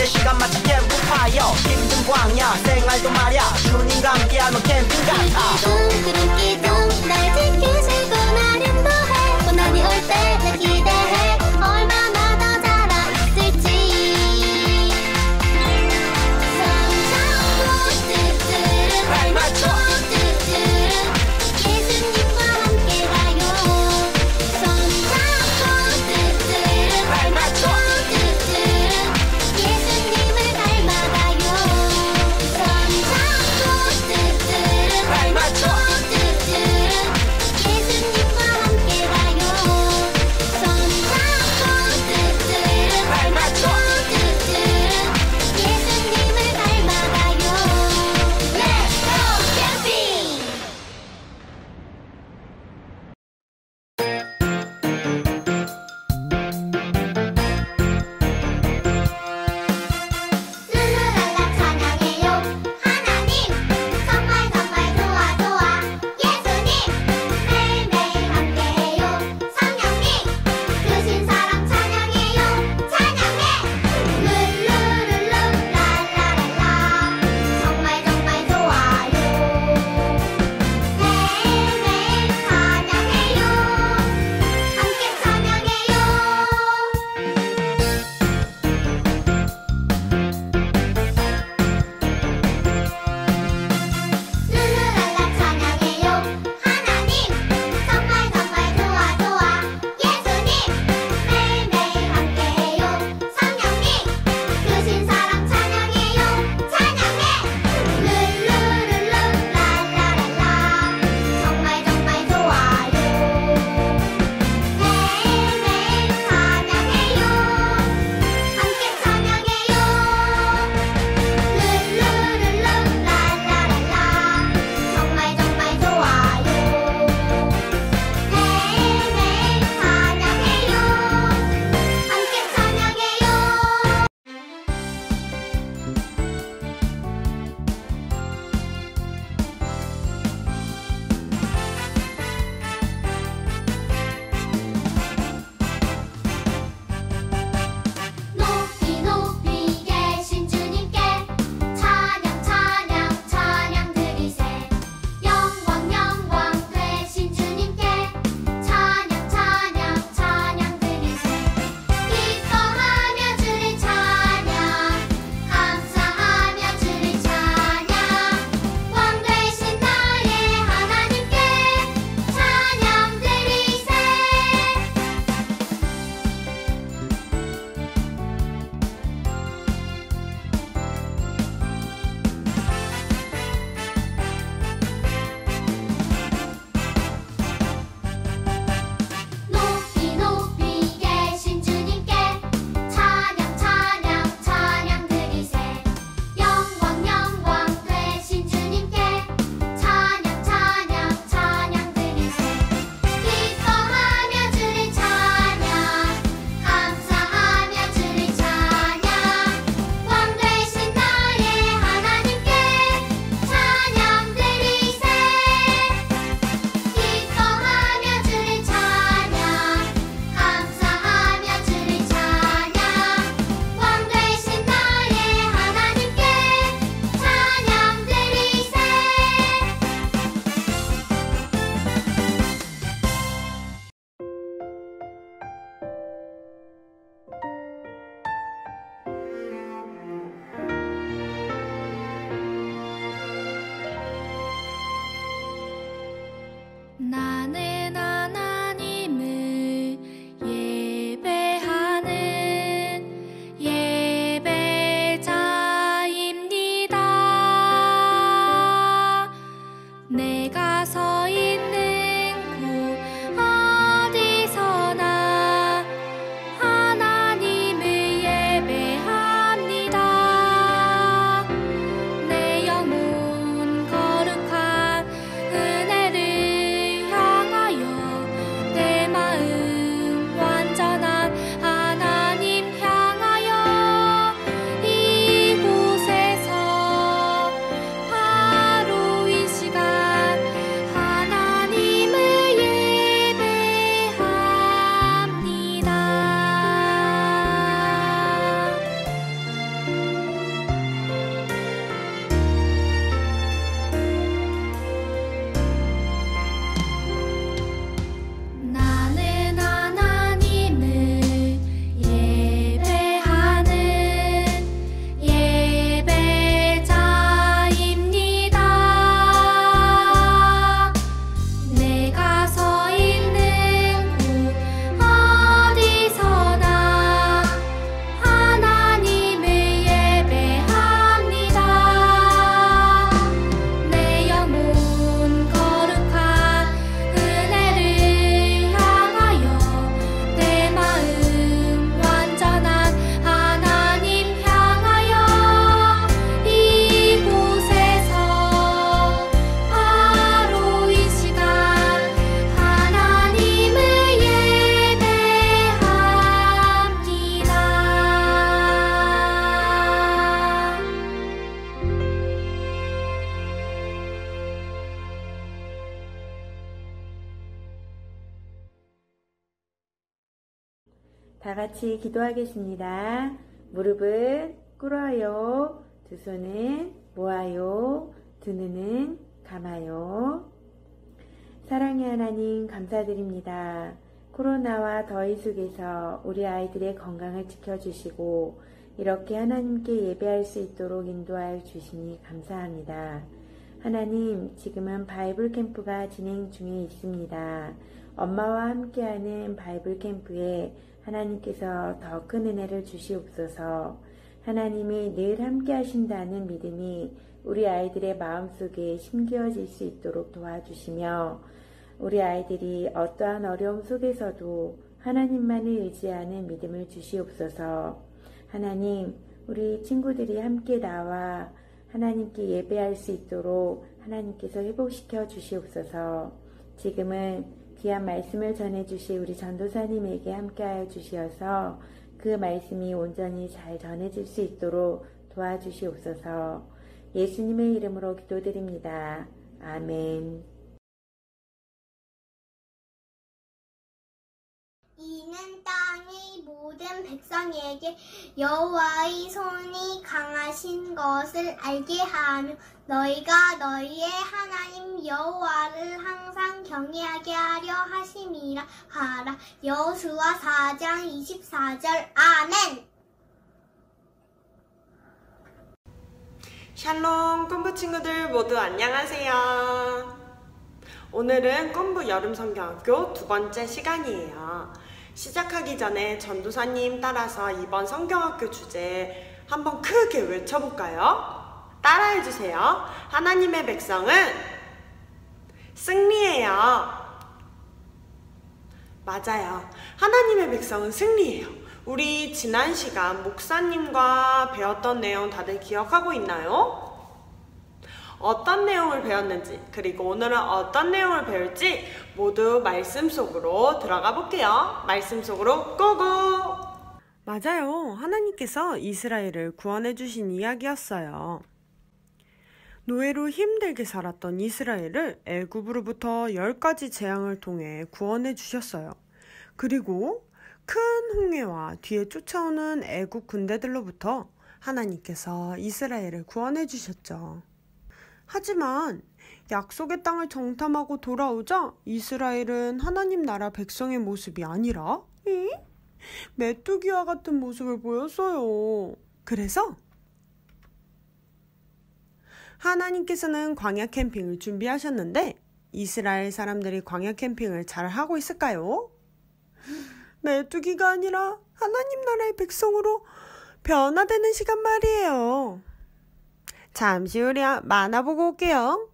이제 시간 마치 캠프파이어 힘든 광야 생활도 말야 주님과 함께하면 캠핑 같아 기둥 기둥 날 지키시고 날 인도해 고난이 올 때 날 기대해 얼마나 더 자라 있을지 손잡고 뚜뚜루 발맞춰 뚜뚜루 예수님과 함께 가요 손잡고 뚜뚜루 발맞춰 뚜뚜루 예수님을 닮아가요 손잡고 뚜뚜루 발맞춰 뚜뚜루 예수님과 함께 다 같이 기도하겠습니다. 무릎은 꿇어요. 두 손은 모아요. 두 눈은 감아요. 사랑의 하나님 감사드립니다. 코로나와 더위 속에서 우리 아이들의 건강을 지켜주시고 이렇게 하나님께 예배할 수 있도록 인도하여 주시니 감사합니다. 하나님, 지금은 바이블 캠프가 진행 중에 있습니다. 엄마와 함께하는 바이블 캠프에 하나님께서 더 큰 은혜를 주시옵소서. 하나님이 늘 함께 하신다는 믿음이 우리 아이들의 마음속에 심겨질 수 있도록 도와주시며 우리 아이들이 어떠한 어려움 속에서도 하나님만을 의지하는 믿음을 주시옵소서. 하나님, 우리 친구들이 함께 나와 하나님께 예배할 수 있도록 하나님께서 회복시켜 주시옵소서. 지금은 귀한 말씀을 전해주실 우리 전도사님에게 함께하여 주시어서 그 말씀이 온전히 잘 전해질 수 있도록 도와주시옵소서. 예수님의 이름으로 기도드립니다. 아멘. 이는 땅의 모든 백성에게 여호와의 손이 강하신 것을 알게 하며 너희가 너희의 하나님 여호와를 항상 경외하게 하려 하심이라 하라. 여호수아 4장 24절. 아멘. 샬롬 꿈부 친구들 모두 안녕하세요. 오늘은 꿈부 여름성경학교 두 번째 시간이에요. 시작하기 전에 전도사님 따라서 이번 성경학교 주제 한번 크게 외쳐볼까요? 따라해주세요. 하나님의 백성은 승리해요. 맞아요. 하나님의 백성은 승리해요. 우리 지난 시간 목사님과 배웠던 내용 다들 기억하고 있나요? 어떤 내용을 배웠는지, 그리고 오늘은 어떤 내용을 배울지 모두 말씀 속으로 들어가 볼게요. 말씀 속으로 고고! 맞아요. 하나님께서 이스라엘을 구원해 주신 이야기였어요. 노예로 힘들게 살았던 이스라엘을 애굽으로부터 10가지 재앙을 통해 구원해 주셨어요. 그리고 큰 홍해와 뒤에 쫓아오는 애굽 군대들로부터 하나님께서 이스라엘을 구원해 주셨죠. 하지만 약속의 땅을 정탐하고 돌아오자 이스라엘은 하나님 나라 백성의 모습이 아니라 메뚜기와 같은 모습을 보였어요. 그래서 하나님께서는 광야 캠핑을 준비하셨는데 이스라엘 사람들이 광야 캠핑을 잘 하고 있을까요? 메뚜기가 아니라 하나님 나라의 백성으로 변화되는 시간 말이에요. 잠시 후에 만화 보고 올게요.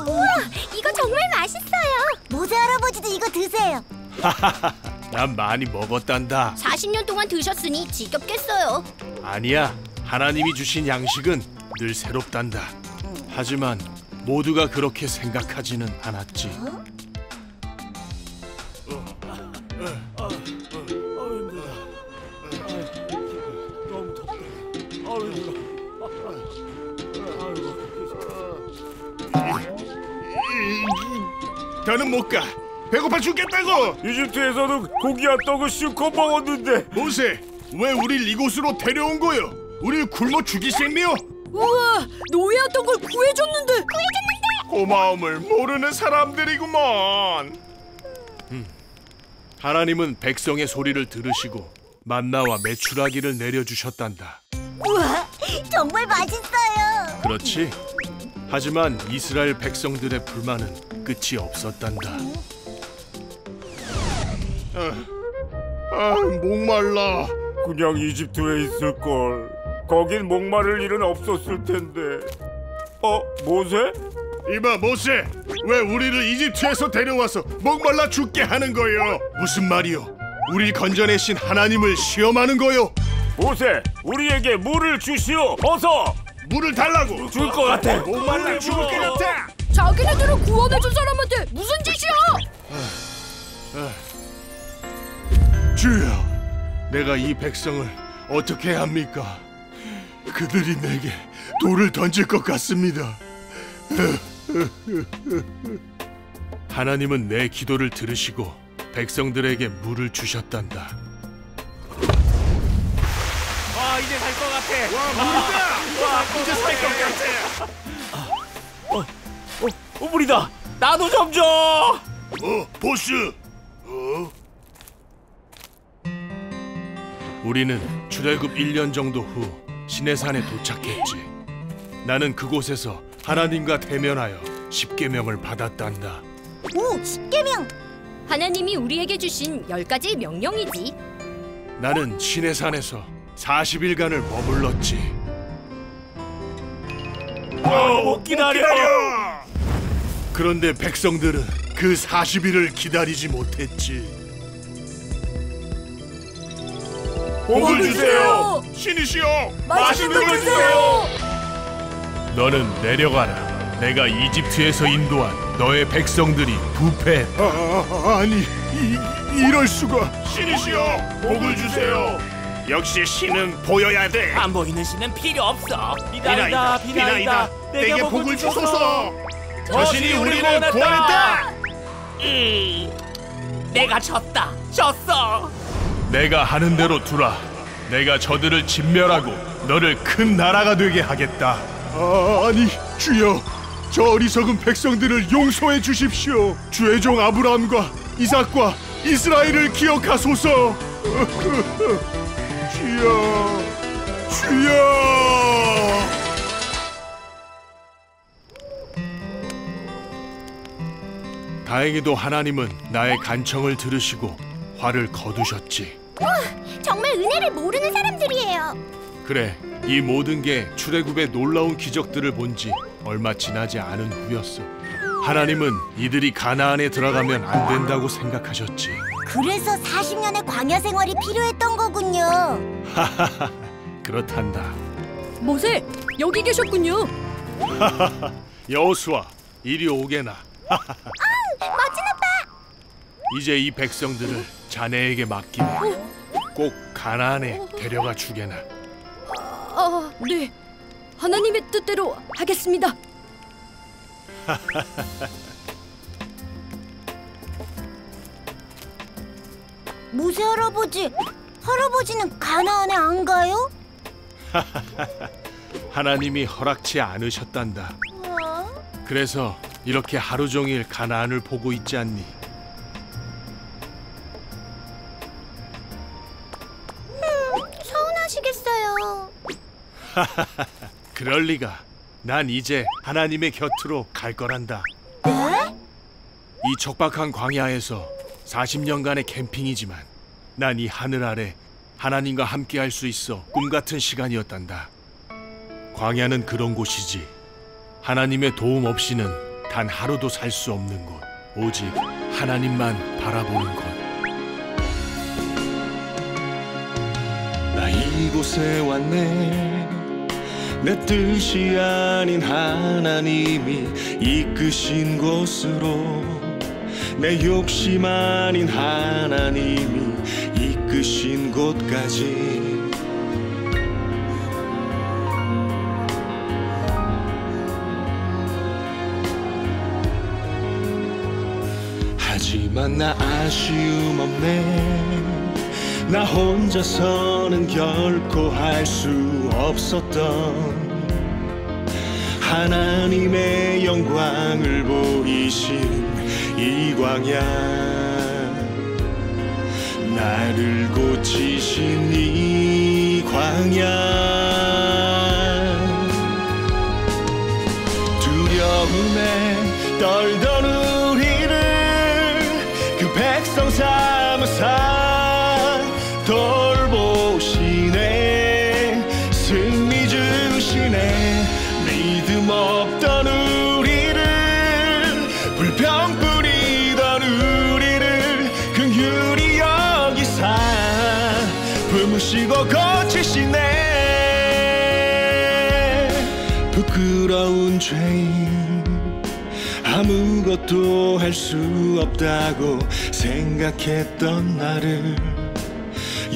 우와, 이거 정말 맛있어요. 모세 할아버지도 이거 드세요. 난 많이 먹었단다. 40년 동안 드셨으니 지겹겠어요. 아니야, 하나님이 주신 양식은 늘 새롭단다. 하지만 모두가 그렇게 생각하지는 않았지. 더는 못 가. 배고파 죽겠다고. 이집트에서는 고기와 떡을 싣고 먹었는데. 모세, 왜 우릴 이곳으로 데려온 거요? 우릴 굶어 죽이겠네요. 우와, 노예였던 걸 구해줬는데. 고마움을 모르는 사람들이구먼. 하나님은 백성의 소리를 들으시고 만나와 메추라기를 내려주셨단다. 우와, 정말 맛있어요. 그렇지. 하지만 이스라엘 백성들의 불만은 끝이 없었단다. 목말라. 그냥 이집트에 있을걸. 거긴 목마를 일은 없었을 텐데. 모세? 이봐 모세, 왜 우리를 이집트에서 데려와서 목말라 죽게 하는 거요? 무슨 말이요? 우리 건져내신 하나님을 시험하는 거요? 모세, 우리에게 물을 주시오. 어서. 물을 달라고. 줄 것 같아. 목말라 죽을 것 같아. 자기네들을 구원해준 사람한테 무슨 짓이야? 주여, 내가 이 백성을 어떻게 해야 합니까? 그들이 내게 돌을 던질 것 같습니다. 하나님은 내 기도를 들으시고 백성들에게 물을 주셨단다. 와, 이제 살 것 같아. 와, 물이다! 와, 이제 살 것 같아. 물이다. 나도 좀 줘. 보스! 우리는 출애굽 1년 정도 후 시내산에 도착했지. 나는 그곳에서 하나님과 대면하여 십계명을 받았단다. 오, 10계명! 하나님이 우리에게 주신 10가지 명령이지. 나는 시내산에서 40일간을 머물렀지. 못 기다려. 그런데 백성들은 그 40일을 기다리지 못했지. 복을 주세요. 신이시여, 맛있는 걸 주세요. 너는 내려가라. 내가 이집트에서 인도한 너의 백성들이 부패했다. 아니, 이럴 수가. 신이시여, 복을 주세요. 역시 신은 보여야 돼. 안 보이는 신은 필요 없어. 비나이다, 비나이다. 내게 복을 주소서. 저 신이 우리를 구원했다. 내가 졌다. 졌어. 내가 하는 대로 두라. 내가 저들을 진멸하고 너를 큰 나라가 되게 하겠다. 아니, 주여, 저 어리석은 백성들을 용서해 주십시오. 주의 종 아브라함과 이삭과 이스라엘을 기억하소서. 주여, 주여. 다행히도 하나님은 나의 간청을 들으시고 화를 거두셨지. 정말 은혜를 모르는 사람들이에요. 그래, 이 모든 게 출애굽의 놀라운 기적들을 본 지 얼마 지나지 않은 후였어. 하나님은 이들이 가나안에 들어가면 안 된다고 생각하셨지. 그래서 40년의 광야 생활이 필요했던 거군요. 하하하, 그렇단다. 모세, 여기 계셨군요. 여호수아, 이리 오게나. 멋진 오빠! 이제 이 백성들을 자네에게 맡기네. 꼭 가나안에 데려가 주게나. 네. 하나님의 뜻대로 하겠습니다. 모세 할아버지는 가나안에 안 가요? 하나님이 허락치 않으셨단다. 그래서 이렇게 하루 종일 가나안을 보고 있지 않니? 서운하시겠어요. 그럴 리가. 난 이제 하나님의 곁으로 갈 거란다. 네? 이 척박한 광야에서 40년간의 캠핑이지만 난 이 하늘 아래 하나님과 함께 할 수 있어 꿈 같은 시간이었단다. 광야는 그런 곳이지. 하나님의 도움 없이는 단 하루도 살 수 없는 곳. 오직 하나님만 바라보는 곳. 나 이곳에 왔네. 내 뜻이 아닌 하나님이 이끄신 곳으로, 내 욕심 아닌 하나님이 이끄신 곳까지. 하지만 나 아쉬움 없네. 나 혼자서는 결코 할 수 없었던 하나님의 영광을 보이신 이 광야, 나를 고치신 이 광야. 두려움에 떨던 우리를 그 백성 삼으사 돌보시네. 승리 주시네. 믿음 없던 우리를, 불평 뿌리던 우리를 긍휼히 여기사 품으시고 고치시네. 부끄러운 죄인, 아무것도 할 수 없다고 생각했던 나를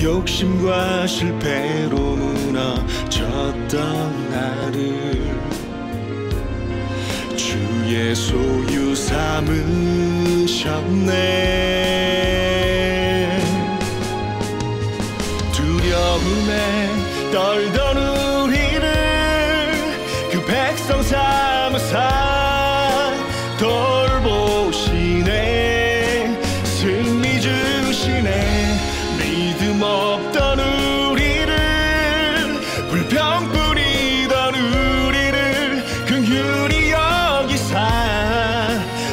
욕심과 실패로 무너졌던 나를 주의 소유 삼으셨네. 두려움에 떨던 우리를 그 백성 삼으사 돌보시네. 승리 주시네. 믿음 없던 우리를, 불평 뿌리던 우리를 긍휼히 여기사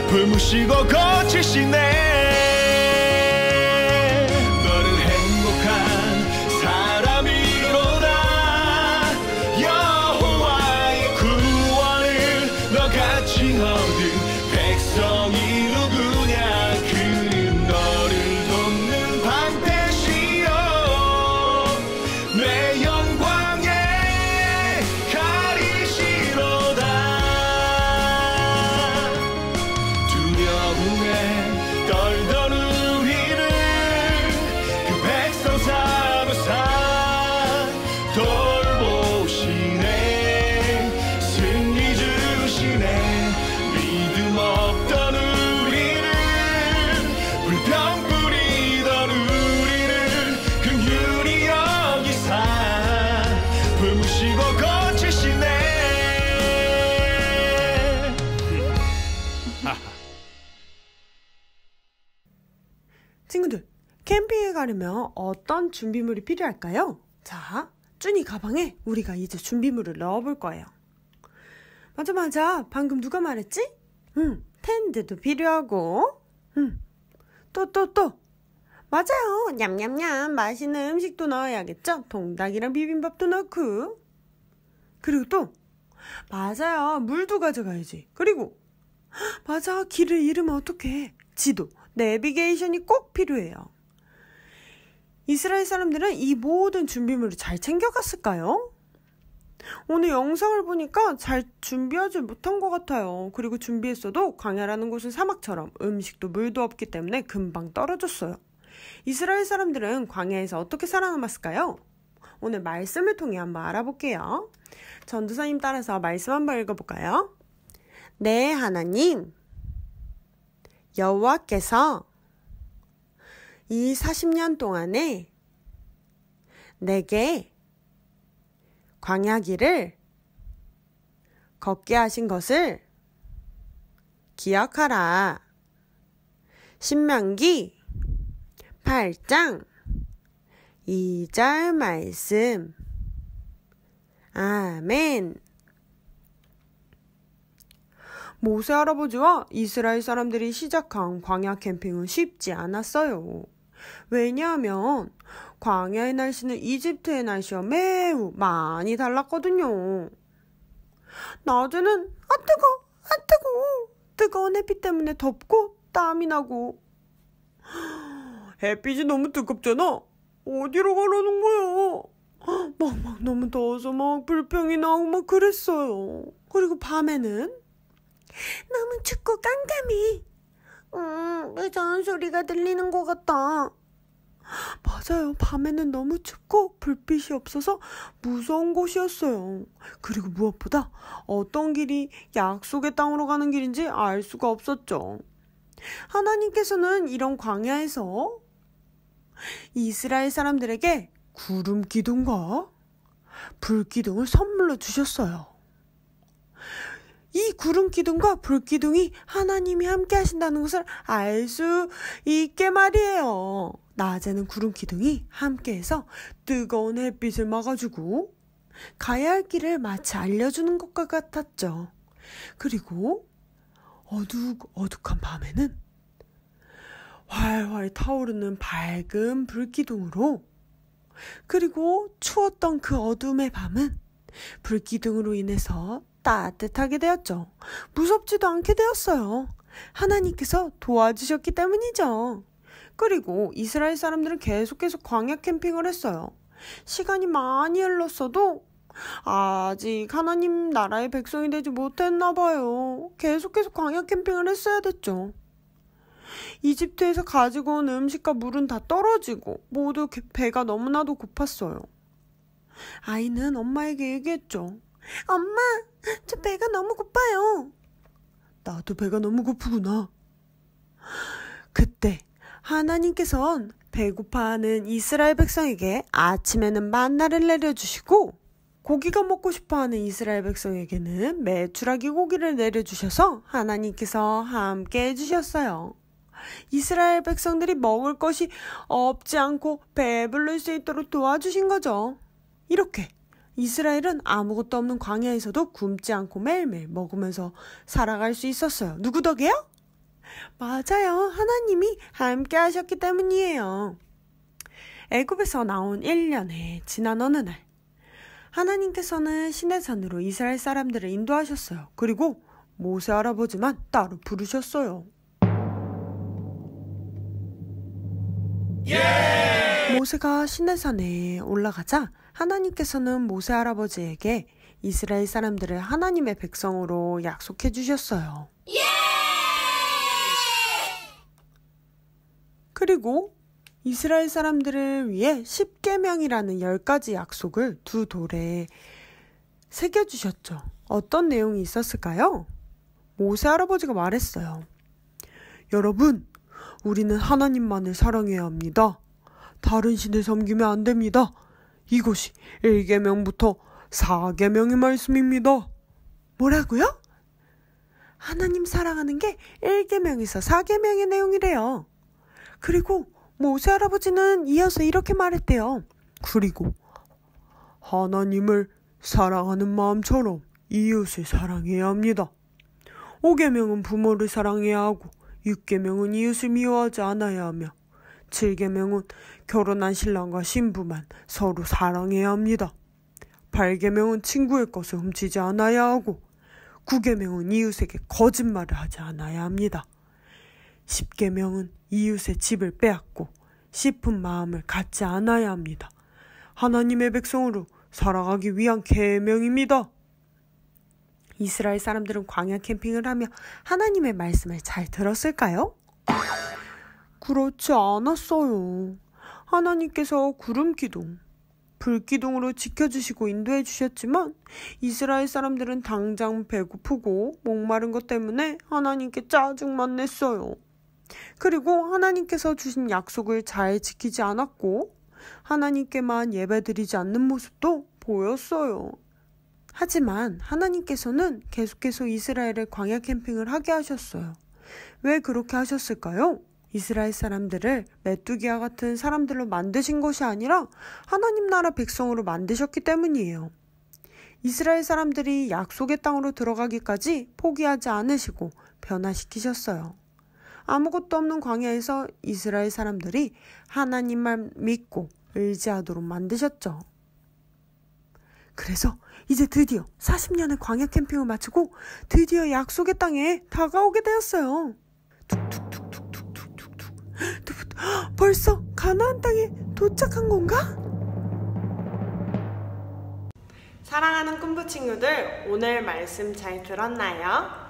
품으시고 고치시네. 너는 행복한 사람이로다. 여호와의 구원을 너같이 얻은 백성이 누구냐. 그는 너를 돕는 방패시여 내 영광에 가리시로다. 두려움에 떨던 우리를 그 백성 삼으사 돌보시네. 승리 주시네. 믿음 없던 우리를, 불평 뿌리던 우리를 긍휼히 여기사 품으시고 고치시네. 친구들, 캠핑에 가려면 어떤 준비물이 필요할까요? 자, 쭈니 가방에 우리가 이제 준비물을 넣어볼 거예요. 맞아. 방금 누가 말했지? 텐트도 필요하고, 또. 맞아요. 냠냠냠 맛있는 음식도 넣어야겠죠? 통닭이랑 비빔밥도 넣고. 그리고 또, 맞아요. 물도 가져가야지. 그리고, 맞아. 길을 잃으면 어떡해. 지도, 내비게이션이 꼭 필요해요. 이스라엘 사람들은 이 모든 준비물을 잘 챙겨갔을까요? 오늘 영상을 보니까 잘 준비하지 못한 것 같아요. 그리고 준비했어도 광야라는 곳은 사막처럼 음식도 물도 없기 때문에 금방 떨어졌어요. 이스라엘 사람들은 광야에서 어떻게 살아남았을까요? 오늘 말씀을 통해 한번 알아볼게요. 전도사님 따라서 말씀 한번 읽어볼까요? 네, 하나님, 여호와께서 이 40년 동안에 내게 광야길을 걷게 하신 것을 기억하라. 신명기 8장 2절 말씀. 아멘. 모세 할아버지와 이스라엘 사람들이 시작한 광야 캠핑은 쉽지 않았어요. 왜냐하면 광야의 날씨는 이집트의 날씨와 매우 많이 달랐거든요. 낮에는 뜨거운 햇빛 때문에 덥고 땀이 나고, 햇빛이 너무 뜨겁잖아. 어디로 가라는 거야? 막 너무 더워서 막 불평이 나고 막 그랬어요. 그리고 밤에는 너무 춥고 깜깜해. 무서운 소리가 들리는 것 같다. 맞아요. 밤에는 너무 춥고 불빛이 없어서 무서운 곳이었어요. 그리고 무엇보다 어떤 길이 약속의 땅으로 가는 길인지 알 수가 없었죠. 하나님께서는 이런 광야에서 이스라엘 사람들에게 구름 기둥과 불 기둥을 선물로 주셨어요. 이 구름 기둥과 불 기둥이 하나님이 함께 하신다는 것을 알 수 있게 말이에요. 낮에는 구름 기둥이 함께해서 뜨거운 햇빛을 막아주고 가야 할 길을 마치 알려주는 것과 같았죠. 그리고 어둑한 밤에는 활활 타오르는 밝은 불 기둥으로, 그리고 추웠던 그 어둠의 밤은 불 기둥으로 인해서 따뜻하게 되었죠. 무섭지도 않게 되었어요. 하나님께서 도와주셨기 때문이죠. 그리고 이스라엘 사람들은 계속해서 광야 캠핑을 했어요. 시간이 많이 흘렀어도 아직 하나님 나라의 백성이 되지 못했나 봐요. 계속해서 광야 캠핑을 했어야 됐죠. 이집트에서 가지고 온 음식과 물은 다 떨어지고 모두 배가 너무나도 고팠어요. 아이는 엄마에게 얘기했죠. 엄마, 저 배가 너무 고파요. 나도 배가 너무 고프구나. 그때 하나님께서는 배고파하는 이스라엘 백성에게 아침에는 만나를 내려주시고 고기가 먹고 싶어하는 이스라엘 백성에게는 메추라기 고기를 내려주셔서 하나님께서 함께 해주셨어요. 이스라엘 백성들이 먹을 것이 없지 않고 배부를 수 있도록 도와주신 거죠. 이렇게 이스라엘은 아무것도 없는 광야에서도 굶지 않고 매일매일 먹으면서 살아갈 수 있었어요. 누구 덕이요? 맞아요. 하나님이 함께 하셨기 때문이에요. 애굽에서 나온 1년에 지난 어느 날 하나님께서는 시내산으로 이스라엘 사람들을 인도하셨어요. 그리고 모세 할아버지만 따로 부르셨어요. 모세가 시내산에 올라가자 하나님께서는 모세 할아버지에게 이스라엘 사람들을 하나님의 백성으로 약속해 주셨어요. 그리고 이스라엘 사람들을 위해 10계명이라는 10가지 약속을 두 돌에 새겨주셨죠. 어떤 내용이 있었을까요? 모세 할아버지가 말했어요. 여러분, 우리는 하나님만을 사랑해야 합니다. 다른 신을 섬기면 안 됩니다. 이것이 1계명부터 4계명의 말씀입니다. 뭐라고요? 하나님 사랑하는 게 1계명에서 4계명의 내용이래요. 그리고 모세 할아버지는 이어서 이렇게 말했대요. 그리고 하나님을 사랑하는 마음처럼 이웃을 사랑해야 합니다. 5계명은 부모를 사랑해야 하고 6계명은 이웃을 미워하지 않아야 하며 7계명은 결혼한 신랑과 신부만 서로 사랑해야 합니다. 8계명은 친구의 것을 훔치지 않아야 하고 9계명은 이웃에게 거짓말을 하지 않아야 합니다. 10계명은 이웃의 집을 빼앗고 싶은 마음을 갖지 않아야 합니다. 하나님의 백성으로 살아가기 위한 계명입니다. 이스라엘 사람들은 광야 캠핑을 하며 하나님의 말씀을 잘 들었을까요? 그렇지 않았어요. 하나님께서 구름기둥, 불기둥으로 지켜주시고 인도해 주셨지만 이스라엘 사람들은 당장 배고프고 목마른 것 때문에 하나님께 짜증만 냈어요. 그리고 하나님께서 주신 약속을 잘 지키지 않았고 하나님께만 예배드리지 않는 모습도 보였어요. 하지만 하나님께서는 계속해서 이스라엘을 광야 캠핑을 하게 하셨어요. 왜 그렇게 하셨을까요? 이스라엘 사람들을 메뚜기와 같은 사람들로 만드신 것이 아니라 하나님 나라 백성으로 만드셨기 때문이에요. 이스라엘 사람들이 약속의 땅으로 들어가기까지 포기하지 않으시고 변화시키셨어요. 아무것도 없는 광야에서 이스라엘 사람들이 하나님만 믿고 의지하도록 만드셨죠. 그래서 이제 드디어 40년의 광야 캠핑을 마치고 드디어 약속의 땅에 다가오게 되었어요. 벌써 가나안 땅에 도착한 건가? 사랑하는 꿈부 친구들, 오늘 말씀 잘 들었나요?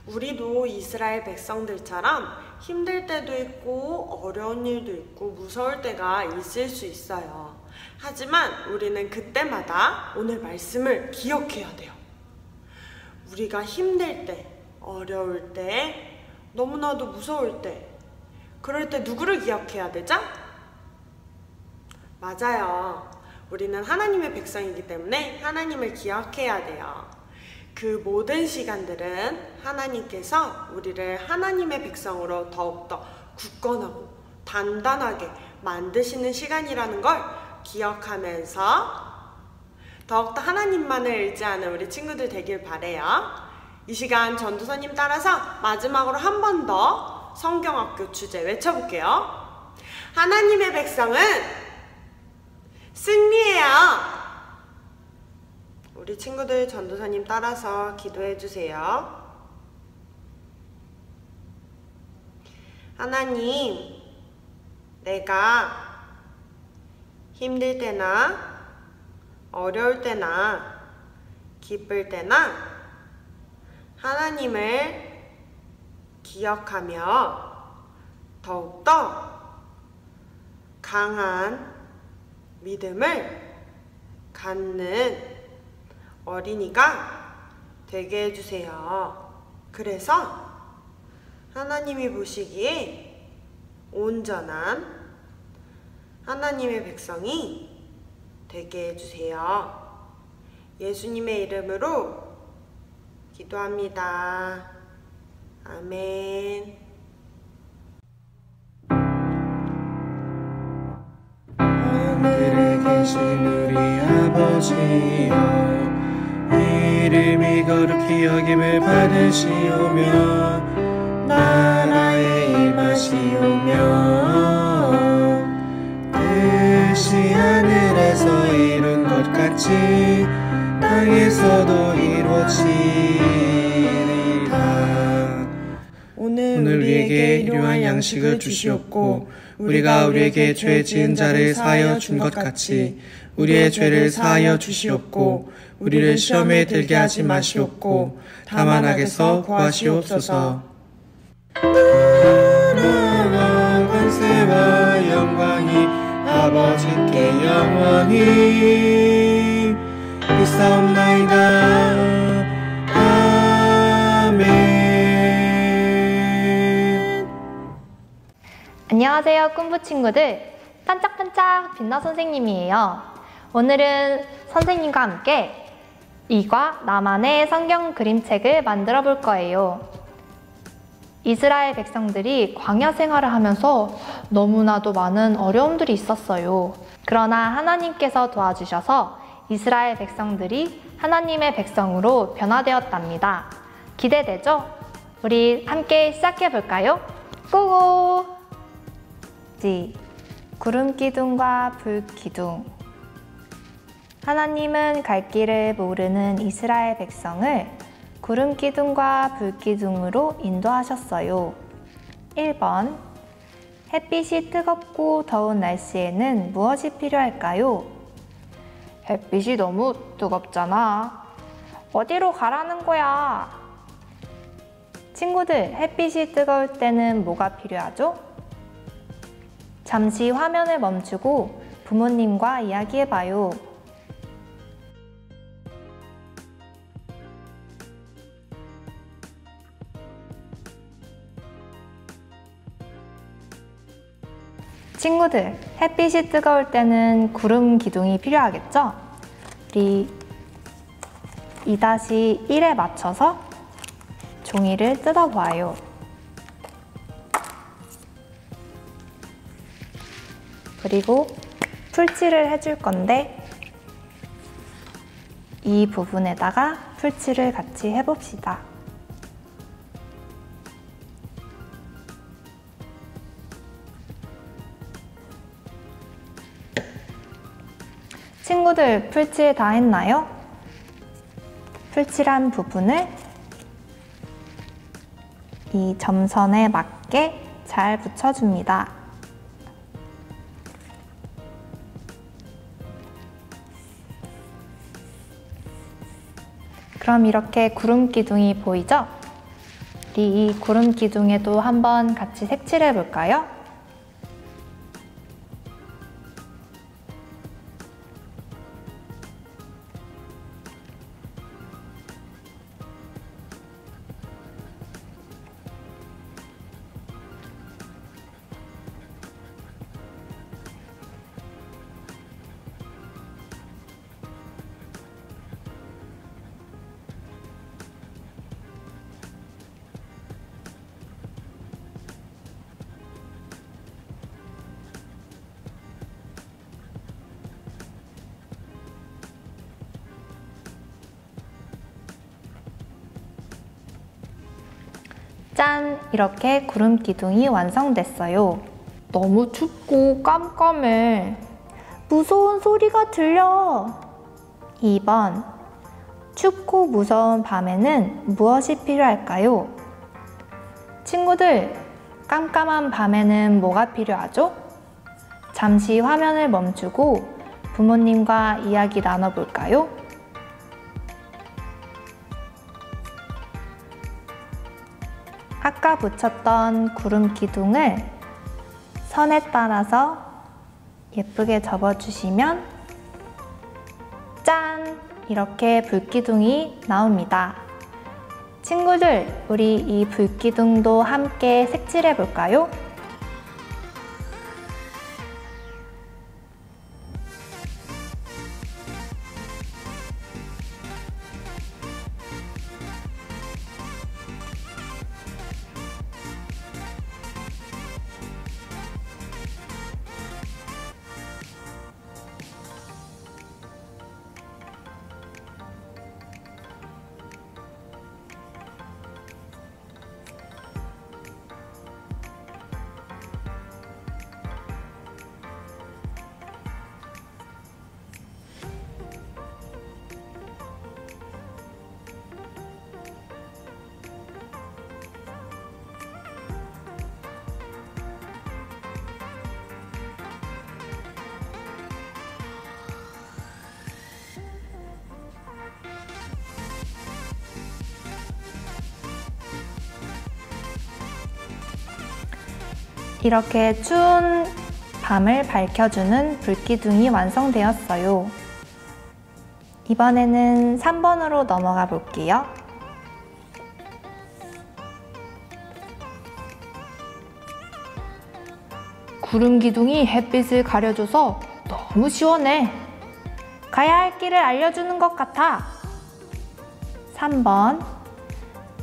우리도 이스라엘 백성들처럼 힘들 때도 있고 어려운 일도 있고 무서울 때가 있을 수 있어요. 하지만 우리는 그때마다 오늘 말씀을 기억해야 돼요. 우리가 힘들 때, 어려울 때, 너무나도 무서울 때, 그럴 때 누구를 기억해야 되죠? 맞아요. 우리는 하나님의 백성이기 때문에 하나님을 기억해야 돼요. 그 모든 시간들은 하나님께서 우리를 하나님의 백성으로 더욱더 굳건하고 단단하게 만드시는 시간이라는 걸 기억하면서 더욱더 하나님만을 의지하는 우리 친구들 되길 바래요. 이 시간 전도사님 따라서 마지막으로 한 번 더 성경학교 주제 외쳐볼게요. 하나님의 백성은 승리해요. 우리 친구들 전도사님 따라서 기도해 주세요. 하나님, 내가 힘들 때나 어려울 때나 기쁠 때나 하나님을 기억하며 더욱더 강한 믿음을 갖는 어린이가 되게 해주세요. 그래서 하나님이 보시기에 온전한 하나님의 백성이 되게 해주세요. 예수님의 이름으로 기도합니다. 아멘. 하늘에 계신 우리 아버지여, 이름이 거룩히 여김을 받으시오며 나라에 임하시오며 뜻이 하늘에서 이룬 것 같이 땅에서도 이루어지리이다. 오늘 우리에게 일용할 양식을 주시옵고 우리가 우리에게 죄 지은 자를 사하여 준 것 같이 우리의 죄를 사하여 주시옵고 우리를 시험에 들게 하지 마시옵고 다만 악에서 구하시옵소서. 나라와 권세와 영광이 아버지께 영원히 있사옵나이다. 안녕하세요, 꿈부 친구들. 반짝반짝 빛나 선생님이에요. 오늘은 선생님과 함께 이과 나만의 성경 그림책을 만들어 볼 거예요. 이스라엘 백성들이 광야 생활을 하면서 너무나도 많은 어려움들이 있었어요. 그러나 하나님께서 도와주셔서 이스라엘 백성들이 하나님의 백성으로 변화되었답니다. 기대되죠? 우리 함께 시작해 볼까요? 고고! 구름 기둥과 불 기둥. 하나님은 갈 길을 모르는 이스라엘 백성을 구름 기둥과 불 기둥으로 인도하셨어요. 1번. 햇빛이 뜨겁고 더운 날씨에는 무엇이 필요할까요? 햇빛이 너무 뜨겁잖아. 어디로 가라는 거야? 친구들, 햇빛이 뜨거울 때는 뭐가 필요하죠? 잠시 화면을 멈추고 부모님과 이야기해봐요. 친구들, 햇빛이 뜨거울 때는 구름 기둥이 필요하겠죠? 우리 2-1에 맞춰서 종이를 뜯어봐요. 그리고 풀칠을 해줄 건데 이 부분에다가 풀칠을 같이 해봅시다. 친구들, 풀칠 다 했나요? 풀칠한 부분을 이 점선에 맞게 잘 붙여줍니다. 그럼 이렇게 구름 기둥이 보이죠? 우리 이 구름 기둥에도 한번 같이 색칠해 볼까요? 짠! 이렇게 구름 기둥이 완성됐어요. 너무 춥고 깜깜해. 무서운 소리가 들려. 2번. 춥고 무서운 밤에는 무엇이 필요할까요? 친구들, 깜깜한 밤에는 뭐가 필요하죠? 잠시 화면을 멈추고 부모님과 이야기 나눠볼까요? 아까 붙였던 구름 기둥을 선에 따라서 예쁘게 접어주시면 짠! 이렇게 불기둥이 나옵니다. 친구들, 우리 이 불기둥도 함께 색칠해 볼까요? 이렇게 추운 밤을 밝혀주는 불기둥이 완성되었어요. 이번에는 3번으로 넘어가 볼게요. 구름 기둥이 햇빛을 가려줘서 너무 시원해. 가야 할 길을 알려주는 것 같아. 3번.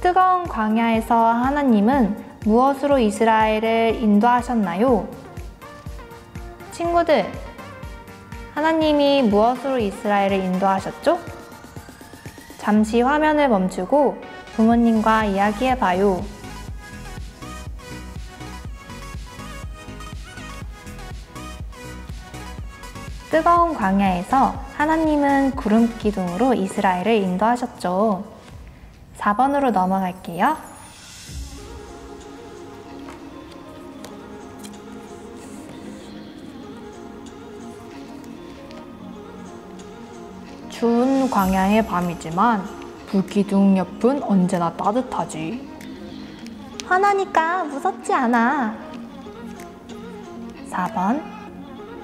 뜨거운 광야에서 하나님은 무엇으로 이스라엘을 인도하셨나요? 친구들, 하나님이 무엇으로 이스라엘을 인도하셨죠? 잠시 화면을 멈추고 부모님과 이야기해봐요. 뜨거운 광야에서 하나님은 구름 기둥으로 이스라엘을 인도하셨죠. 4번으로 넘어갈게요. 추운 광야의 밤이지만 불기둥 옆은 언제나 따뜻하지. 하나니까 무섭지 않아. 4번.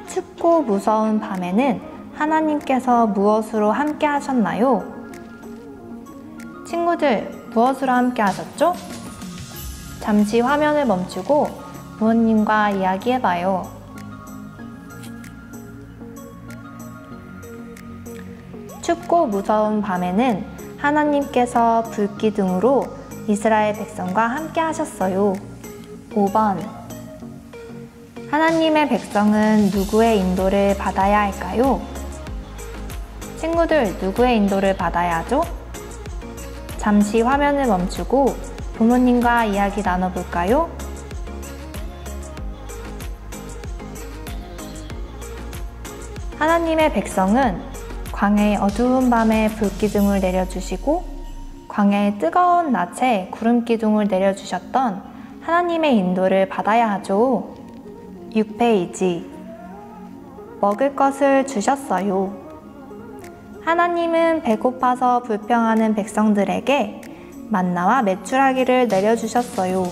춥고 무서운 밤에는 하나님께서 무엇으로 함께 하셨나요? 친구들, 무엇으로 함께 하셨죠? 잠시 화면을 멈추고 부모님과 이야기해봐요. 춥고 무서운 밤에는 하나님께서 불기둥으로 이스라엘 백성과 함께 하셨어요. 5번. 하나님의 백성은 누구의 인도를 받아야 할까요? 친구들, 누구의 인도를 받아야 하죠? 잠시 화면을 멈추고 부모님과 이야기 나눠볼까요? 하나님의 백성은 광야의 어두운 밤에 불기둥을 내려주시고 광야의 뜨거운 낮에 구름기둥을 내려주셨던 하나님의 인도를 받아야 하죠. 6페이지. 먹을 것을 주셨어요. 하나님은 배고파서 불평하는 백성들에게 만나와 메추라기를 내려주셨어요.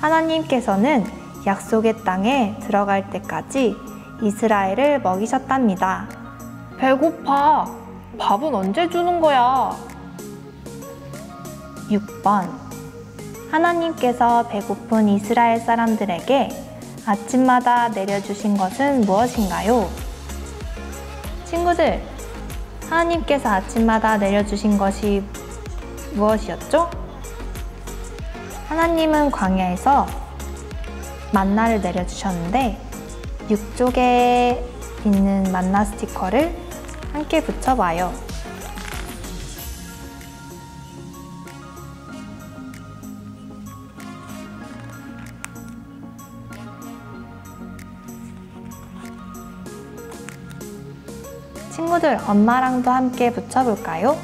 하나님께서는 약속의 땅에 들어갈 때까지 이스라엘을 먹이셨답니다. 배고파. 밥은 언제 주는 거야? 6번. 하나님께서 배고픈 이스라엘 사람들에게 아침마다 내려주신 것은 무엇인가요? 친구들, 하나님께서 아침마다 내려주신 것이 무엇이었죠? 하나님은 광야에서 만나를 내려주셨는데 6쪽에 있는 만나 스티커를 함께 붙여봐요. 친구들, 엄마랑도 함께 붙여볼까요?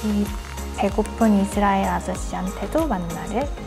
이 배고픈 이스라엘 아저씨한테도 만나를.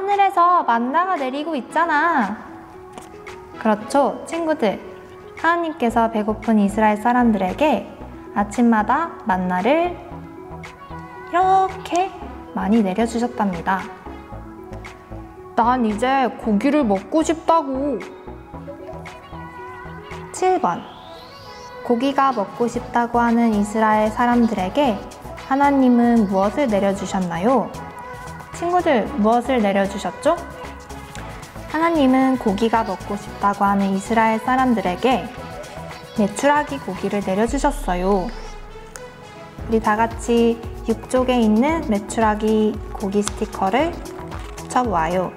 하늘에서 만나가 내리고 있잖아. 그렇죠, 친구들. 하나님께서 배고픈 이스라엘 사람들에게 아침마다 만나를 이렇게 많이 내려주셨답니다. 난 이제 고기를 먹고 싶다고. 7번. 고기가 먹고 싶다고 하는 이스라엘 사람들에게 하나님은 무엇을 내려주셨나요? 친구들, 무엇을 내려주셨죠? 하나님은 고기가 먹고 싶다고 하는 이스라엘 사람들에게 메추라기 고기를 내려주셨어요. 우리 다 같이 6쪽에 있는 메추라기 고기 스티커를 붙여보아요.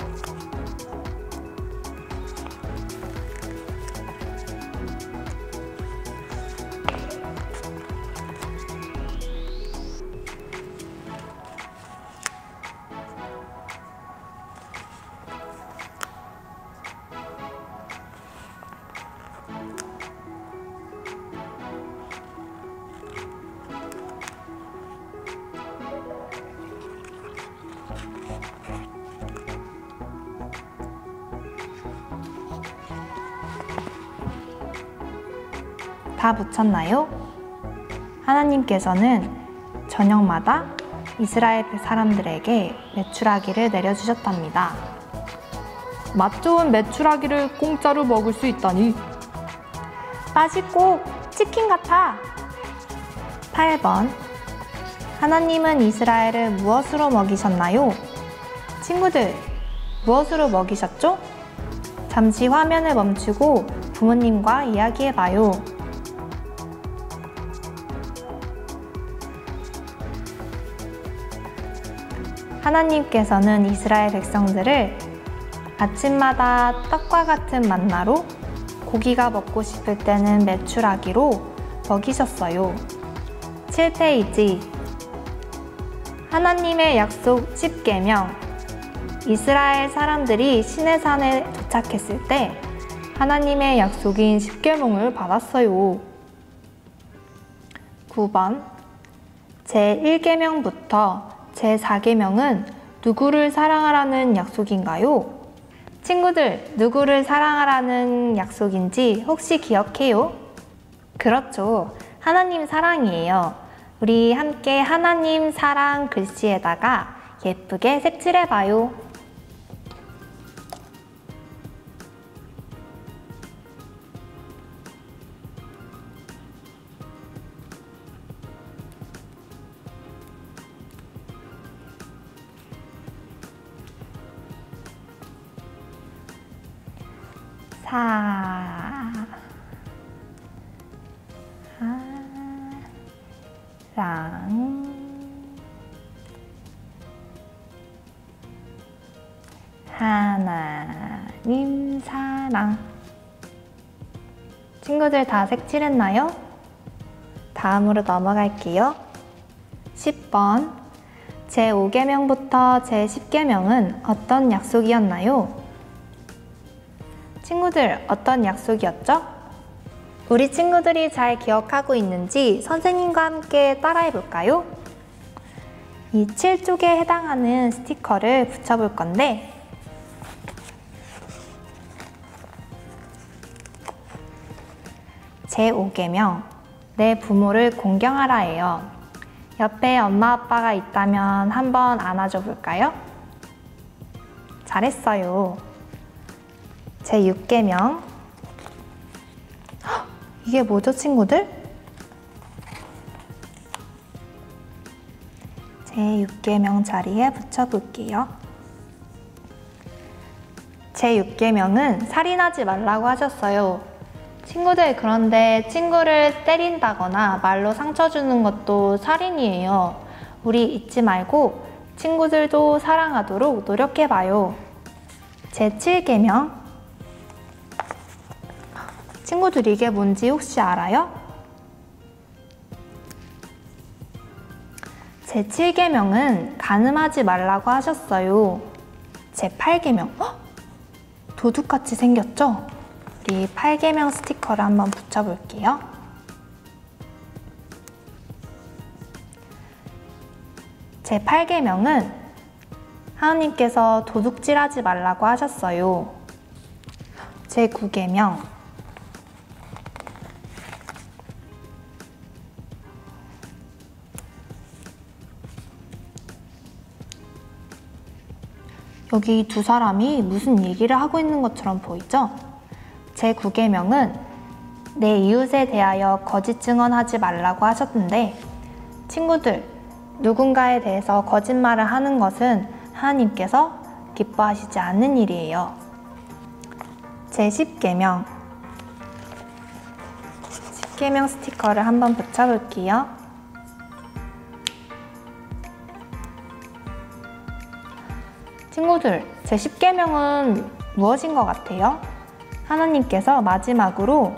다 붙였나요? 하나님께서는 저녁마다 이스라엘 사람들에게 메추라기를 내려주셨답니다. 맛 좋은 메추라기를 공짜로 먹을 수 있다니. 맛있고 치킨 같아. 8번. 하나님은 이스라엘을 무엇으로 먹이셨나요? 친구들, 무엇으로 먹이셨죠? 잠시 화면을 멈추고 부모님과 이야기해봐요. 하나님께서는 이스라엘 백성들을 아침마다 떡과 같은 만나로, 고기가 먹고 싶을 때는 메추라기로 먹이셨어요. 7페이지. 하나님의 약속 10계명. 이스라엘 사람들이 시내산에 도착했을 때 하나님의 약속인 10계명을 받았어요. 9번. 제1계명부터 제4계명은 누구를 사랑하라는 약속인가요? 친구들, 누구를 사랑하라는 약속인지 혹시 기억해요? 그렇죠. 하나님 사랑이에요. 우리 함께 하나님 사랑 글씨에다가 예쁘게 색칠해봐요. 하나님 사랑. 친구들 다 색칠했나요? 다음으로 넘어갈게요. 10번. 제5계명부터 제10계명은 어떤 약속이었나요? 친구들, 어떤 약속이었죠? 우리 친구들이 잘 기억하고 있는지 선생님과 함께 따라해 볼까요? 이 7쪽에 해당하는 스티커를 붙여볼 건데, 제5계명, 내 부모를 공경하라예요. 옆에 엄마 아빠가 있다면 한번 안아줘 볼까요? 잘했어요. 제6계명. 이게 뭐죠, 친구들? 제6계명 자리에 붙여볼게요. 제6계명은 살인하지 말라고 하셨어요. 친구들, 그런데 친구를 때린다거나 말로 상처 주는 것도 살인이에요. 우리 잊지 말고 친구들도 사랑하도록 노력해봐요. 제7계명. 친구들, 이게 뭔지 혹시 알아요? 제7계명은 간음하지 말라고 하셨어요. 제8계명. 도둑같이 생겼죠? 우리 8계명 스티커를 한번 붙여볼게요. 제8계명은 하나님께서 도둑질하지 말라고 하셨어요. 제9계명. 여기 두 사람이 무슨 얘기를 하고 있는 것처럼 보이죠? 제9계명은 내 이웃에 대하여 거짓 증언하지 말라고 하셨는데, 친구들, 누군가에 대해서 거짓말을 하는 것은 하나님께서 기뻐하시지 않는 일이에요. 제10계명. 10계명 스티커를 한번 붙여볼게요. 친구들, 제10계명은 무엇인 것 같아요? 하나님께서 마지막으로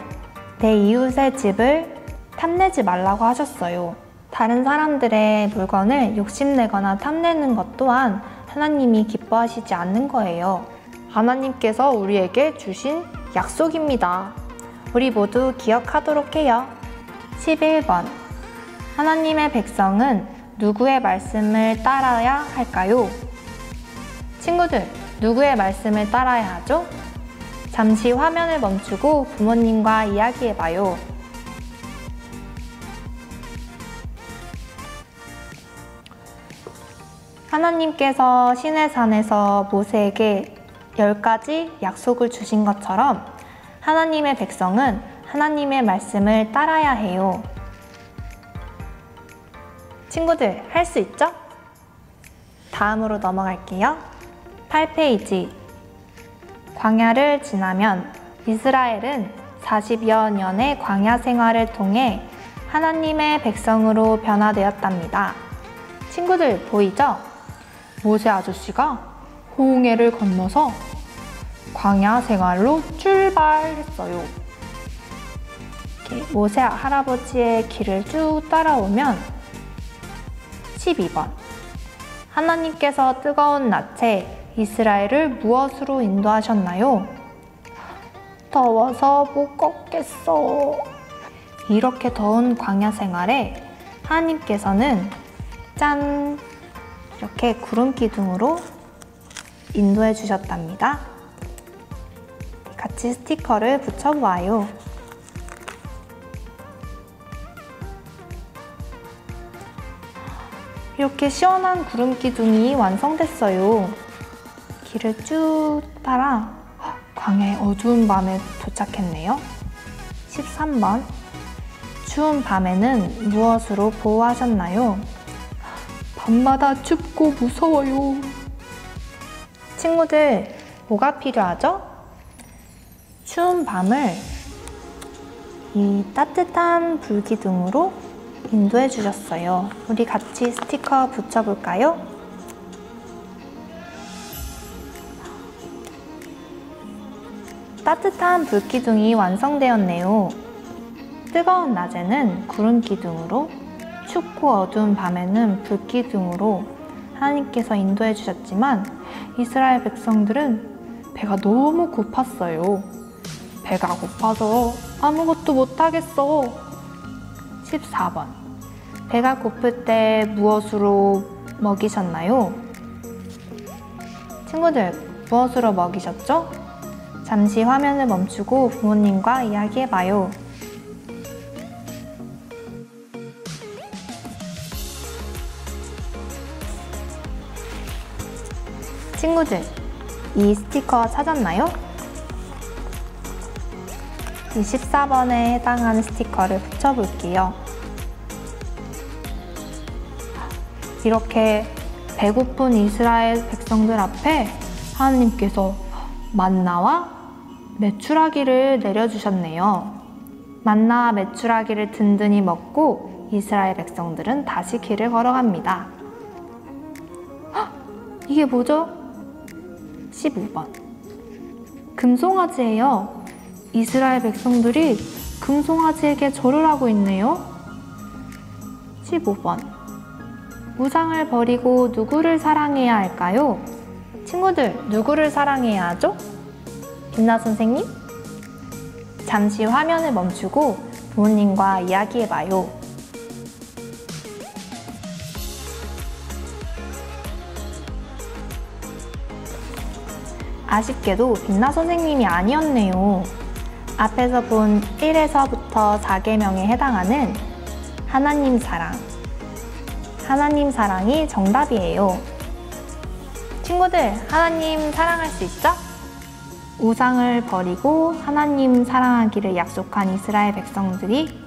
내 이웃의 집을 탐내지 말라고 하셨어요. 다른 사람들의 물건을 욕심내거나 탐내는 것 또한 하나님이 기뻐하시지 않는 거예요. 하나님께서 우리에게 주신 약속입니다. 우리 모두 기억하도록 해요. 11번. 하나님의 백성은 누구의 말씀을 따라야 할까요? 친구들, 누구의 말씀을 따라야 하죠? 잠시 화면을 멈추고 부모님과 이야기해봐요. 하나님께서 시내산에서 모세에게 10가지 약속을 주신 것처럼 하나님의 백성은 하나님의 말씀을 따라야 해요. 친구들, 할 수 있죠? 다음으로 넘어갈게요. 8페이지. 광야를 지나면 이스라엘은 40여 년의 광야 생활을 통해 하나님의 백성으로 변화되었답니다. 친구들 보이죠? 모세 아저씨가 홍해를 건너서 광야 생활로 출발했어요. 이렇게 모세 할아버지의 길을 쭉 따라오면 12번. 하나님께서 뜨거운 낯에 이스라엘을 무엇으로 인도하셨나요? 더워서 못 걷겠어. 이렇게 더운 광야 생활에 하나님께서는 짠! 이렇게 구름 기둥으로 인도해 주셨답니다. 같이 스티커를 붙여보아요. 이렇게 시원한 구름 기둥이 완성됐어요. 길을 쭉 따라 광야의 어두운 밤에 도착했네요. 13번. 추운 밤에는 무엇으로 보호하셨나요? 밤마다 춥고 무서워요. 친구들, 뭐가 필요하죠? 추운 밤을 이 따뜻한 불기둥으로 인도해 주셨어요. 우리 같이 스티커 붙여볼까요? 따뜻한 불기둥이 완성되었네요. 뜨거운 낮에는 구름 기둥으로, 춥고 어두운 밤에는 불기둥으로 하나님께서 인도해 주셨지만 이스라엘 백성들은 배가 너무 고팠어요. 배가 고파서 아무것도 못하겠어. 14번. 배가 고플 때 무엇으로 먹이셨나요? 친구들, 무엇으로 먹이셨죠? 잠시 화면을 멈추고 부모님과 이야기해봐요. 친구들, 이 스티커 찾았나요? 24번에 해당하는 스티커를 붙여볼게요. 이렇게 배고픈 이스라엘 백성들 앞에 하나님께서 만나와 메추라기를 내려주셨네요. 만나와 메추라기를 든든히 먹고 이스라엘 백성들은 다시 길을 걸어갑니다. 헉! 이게 뭐죠? 15번. 금송아지예요. 이스라엘 백성들이 금송아지에게 절을 하고 있네요. 15번. 우상을 버리고 누구를 사랑해야 할까요? 친구들, 누구를 사랑해야 하죠? 빛나 선생님? 잠시 화면을 멈추고 부모님과 이야기해봐요. 아쉽게도 빛나 선생님이 아니었네요. 앞에서 본 1에서부터 4계명에 해당하는 하나님 사랑. 하나님 사랑이 정답이에요. 친구들, 하나님 사랑할 수 있죠? 우상을 버리고 하나님 사랑하기를 약속한 이스라엘 백성들이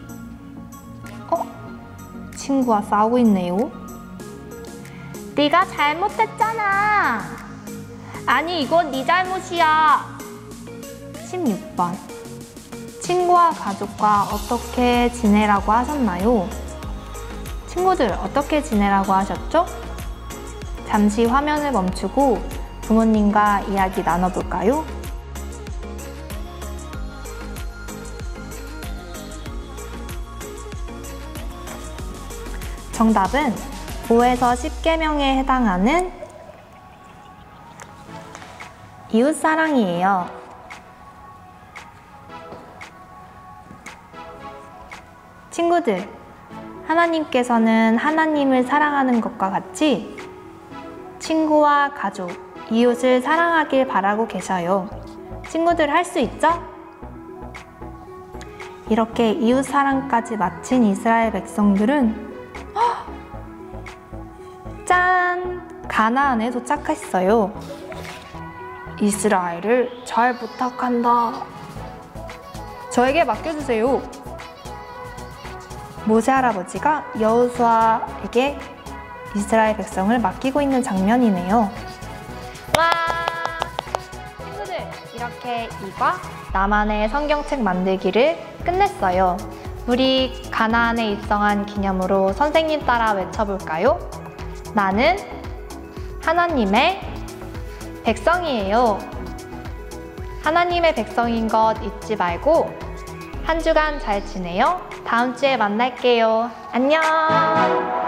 친구와 싸우고 있네요. 네가 잘못했잖아. 아니, 이건 네 잘못이야. 16번. 친구와 가족과 어떻게 지내라고 하셨나요? 친구들, 어떻게 지내라고 하셨죠? 잠시 화면을 멈추고 부모님과 이야기 나눠볼까요? 정답은 5에서 10계명에 해당하는 이웃사랑이에요. 친구들, 하나님께서는 하나님을 사랑하는 것과 같이 친구와 가족, 이웃을 사랑하길 바라고 계셔요. 친구들, 할 수 있죠? 이렇게 이웃 사랑까지 마친 이스라엘 백성들은 짠! 가나안에 도착했어요. 이스라엘을 잘 부탁한다. 저에게 맡겨주세요. 모세 할아버지가 여호수아에게 이스라엘 백성을 맡기고 있는 장면이네요. 와! 친구들, 이렇게 이과 나만의 성경책 만들기를 끝냈어요. 우리 가나안에 입성한 기념으로 선생님 따라 외쳐볼까요? 나는 하나님의 백성이에요. 하나님의 백성인 것 잊지 말고 한 주간 잘 지내요. 다음 주에 만날게요. 안녕!